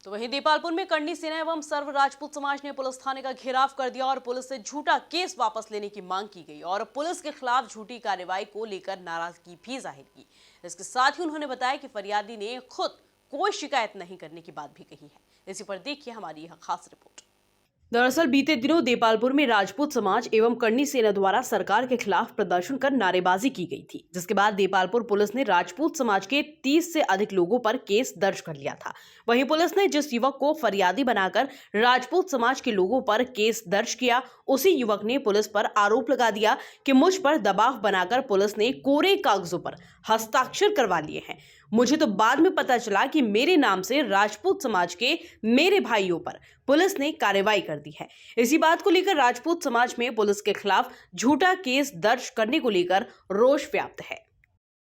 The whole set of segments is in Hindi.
तो वहीं देपालपुर में करनी सेना एवं सर्व राजपूत समाज ने पुलिस थाने का घेराव कर दिया और पुलिस से झूठा केस वापस लेने की मांग की गई और पुलिस के खिलाफ झूठी कार्रवाई को लेकर नाराजगी भी जाहिर की। इसके साथ ही उन्होंने बताया कि फरियादी ने खुद कोई शिकायत नहीं करने की बात भी कही है। इसी पर देखिए हमारी यह खास रिपोर्ट। दरअसल बीते दिनों देपालपुर में राजपूत समाज एवं करनी सेना द्वारा सरकार के खिलाफ प्रदर्शन कर नारेबाजी की गई थी, जिसके बाद देपालपुर पुलिस ने राजपूत समाज के 30 से अधिक लोगों पर केस दर्ज कर लिया था। वहीं पुलिस ने जिस युवक को फरियादी बनाकर राजपूत समाज के लोगों पर केस दर्ज किया, उसी युवक ने पुलिस पर आरोप लगा दिया कि मुझ पर दबाव बनाकर पुलिस ने कोरे कागजों पर हस्ताक्षर करवा लिए हैं। मुझे तो बाद में पता चला कि मेरे नाम से राजपूत समाज के मेरे भाइयों पर पुलिस ने कार्रवाई कर दी है। इसी बात को लेकर राजपूत समाज में पुलिस के खिलाफ झूठा केस दर्ज करने को लेकर रोष व्याप्त है।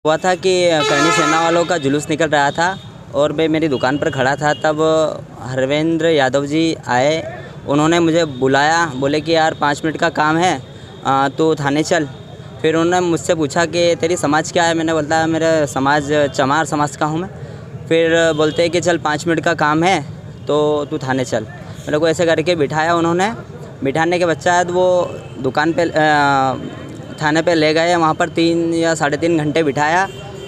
हुआ था कि करनी सेना वालों का जुलूस निकल रहा था और मैं मेरी दुकान पर खड़ा था, तब हरवेंद्र यादव जी आए। उन्होंने मुझे बुलाया, बोले कि यार 5 मिनट का काम है, तो थाने चल। फिर उन्होंने मुझसे पूछा कि तेरी समाज क्या है। मैंने बोलता मेरा समाज चमार समाज का हूँ मैं। फिर बोलते हैं कि चल 5 मिनट का काम है तो तू थाने चल। मेरे को ऐसे करके बिठाया उन्होंने। बिठाने के पश्चात वो दुकान पे थाने पे ले गए। वहाँ पर 3 या 3.5 घंटे बिठाया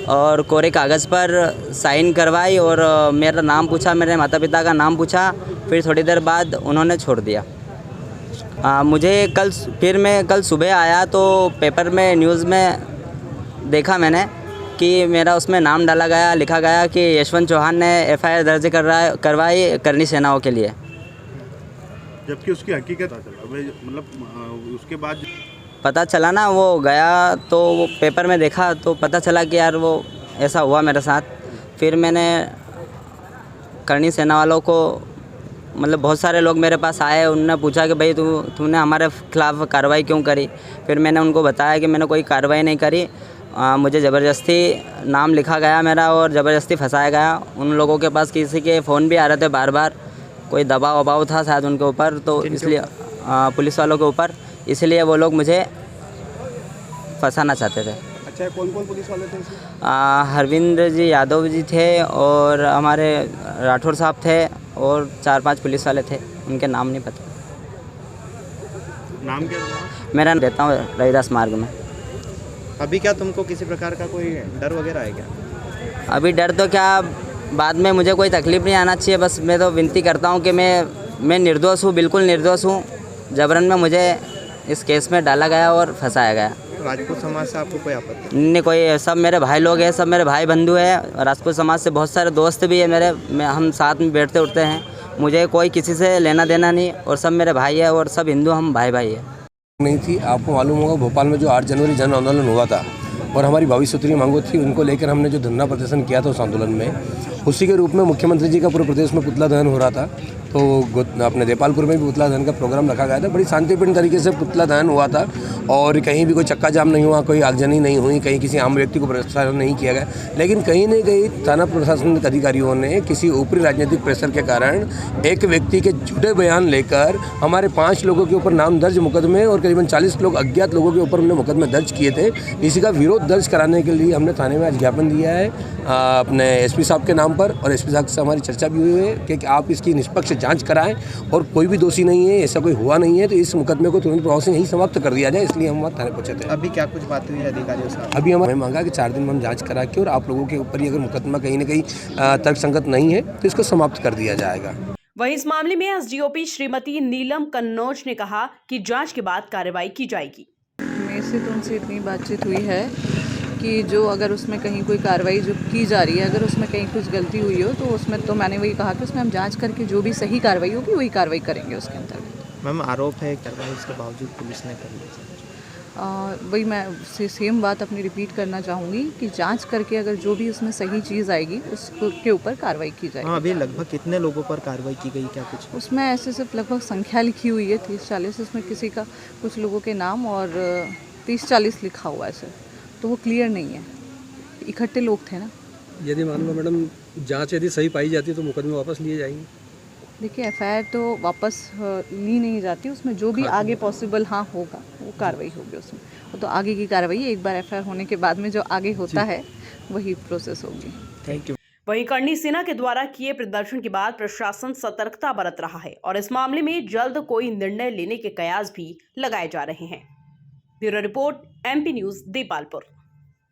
और कोरे कागज़ पर साइन करवाई और मेरा नाम पूछा, मेरे माता पिता का नाम पूछा। फिर थोड़ी देर बाद उन्होंने छोड़ दिया। मुझे मैं कल सुबह आया तो पेपर में न्यूज़ में देखा मैंने कि मेरा उसमें नाम डाला गया, लिखा गया कि यशवंत चौहान ने FIR दर्ज करवाई करनी सेनाओं के लिए, जबकि उसकी हकीकत मतलब उसके बाद पता चला ना। वो गया तो वो पेपर में देखा तो पता चला कि यार वो ऐसा हुआ मेरे साथ। फिर मैंने करनी सेना वालों को मतलब बहुत सारे लोग मेरे पास आए, उन्होंने पूछा कि भाई तूने हमारे खिलाफ़ कार्रवाई क्यों करी। फिर मैंने उनको बताया कि मैंने कोई कार्रवाई नहीं करी, मुझे ज़बरदस्ती नाम लिखा गया मेरा और ज़बरदस्ती फंसाया गया। उन लोगों के पास किसी के फ़ोन भी आ रहे थे बार बार, कोई दबाव वबाव था शायद उनके ऊपर, तो इसलिए पुलिस वालों के ऊपर, इसलिए वो लोग मुझे फंसाना चाहते थे। अच्छा, कौन पुलिस वाले थे? हरविंद्र जी यादव जी थे और हमारे राठौर साहब थे और 4-5 पुलिस वाले थे, उनके नाम नहीं पता। नाम क्या है? मेरा रहता हूँ रविदास मार्ग में। अभी क्या तुमको किसी प्रकार का कोई डर वगैरह है क्या? अभी डर तो क्या, बाद में मुझे कोई तकलीफ़ नहीं आना चाहिए। बस मैं तो विनती करता हूँ कि मैं निर्दोष हूँ, बिल्कुल निर्दोष हूँ। जबरन में मुझे इस केस में डाला गया और फंसाया गया। राजपूत समाज से आपको कोई आपत्ति नहीं? कोई, सब मेरे भाई लोग हैं, सब मेरे भाई बंधु हैं। राजपूत समाज से बहुत सारे दोस्त भी है मेरे, हम साथ में बैठते उठते हैं। मुझे कोई किसी से लेना देना नहीं और सब मेरे भाई है और सब हिंदू, हम भाई भाई है। नहीं थी, आपको मालूम होगा भोपाल में जो 8 जनवरी जन आंदोलन हुआ था और हमारी 22 सूत्रीय मांगों थी, उनको लेकर हमने जो धरना प्रदर्शन किया था उस आंदोलन में, उसी के रूप में मुख्यमंत्री जी का पूरे प्रदेश में पुतला दहन हो रहा था। तो अपने देपालपुर में भी पुतला दहन का प्रोग्राम रखा गया था। बड़ी शांतिपूर्ण तरीके से पुतला दहन हुआ था और कहीं भी कोई चक्का जाम नहीं हुआ, कोई आगजनी नहीं हुई, कहीं किसी आम व्यक्ति को प्रताड़ित नहीं किया गया। लेकिन कहीं न कहीं थाना प्रशासन के अधिकारियों ने किसी ऊपरी राजनीतिक प्रेशर के कारण एक व्यक्ति के झूठे बयान लेकर हमारे 5 लोगों के ऊपर नाम दर्ज मुकदमे और करीबन 40 लोग अज्ञात लोगों के ऊपर उन्होंने मुकदमे दर्ज किए थे। इसी का विरोध दर्ज कराने के लिए हमने थाने में आज ज्ञापन दिया है अपने SP साहब के नाम पर, और SP साहब से हमारी चर्चा भी हुई है कि आप इसकी निष्पक्ष जांच कराएं और कोई भी दोषी नहीं है, ऐसा कोई हुआ नहीं है, तो इस मुकदमे को तुरंत प्रभाव से यही समाप्त कर दिया जाए, इसलिए हम वहाँ थाने पहुँचे थे। अभी क्या कुछ बात हुई अधिकारियों से? अभी हमें मांगा कि 4 दिन में हम जाँच करा के और आप लोगों के ऊपर ही अगर मुकदमा कहीं ना कहीं तर्कसंगत नहीं है तो इसको समाप्त कर दिया जाएगा। वहीं इस मामले में SDOP श्रीमती नीलम कन्नौज ने कहा कि जांच के बाद कार्रवाई की जाएगी। मेरे से तो उनसे इतनी बातचीत हुई है कि जो अगर उसमें कहीं कोई कार्रवाई जो की जा रही है, अगर उसमें कहीं कुछ गलती हुई हो तो उसमें तो मैंने वही कहा कि उसमें हम जांच करके जो भी सही कार्रवाई होगी वही कार्रवाई करेंगे उसके अंतर्गत। मैम, आरोप है कार्रवाई इसके बावजूद पुलिस ने कर ली। वही मैं सेम बात अपनी रिपीट करना चाहूँगी कि जांच करके अगर जो भी उसमें सही चीज़ आएगी उसके ऊपर कार्रवाई की जाएगी। हाँ, अभी लगभग कितने लोगों पर कार्रवाई की गई, क्या कुछ उसमें ऐसे सिर्फ लगभग संख्या लिखी हुई है 30-40, उसमें किसी का कुछ लोगों के नाम और 30-40 लिखा हुआ है सर, तो वो क्लियर नहीं है, इकट्ठे लोग थे ना। यदि मान लो मैडम जांच यदि सही पाई जाती है तो मुकदमे वापस लिए जाएंगे? देखिए FIR तो वापस ली नहीं जाती, उसमें जो भी आगे पॉसिबल होगा वो कार्रवाई होगी उसमें, वो तो आगे की कार्रवाई एक बार FIR होने के बाद में जो आगे होता है वही प्रोसेस होगी। Thank you. वहीं करणी सेना के द्वारा किए प्रदर्शन के बाद प्रशासन सतर्कता बरत रहा है और इस मामले में जल्द कोई निर्णय लेने के कयास भी लगाए जा रहे हैं। Bureau report, MP news, Depalpur.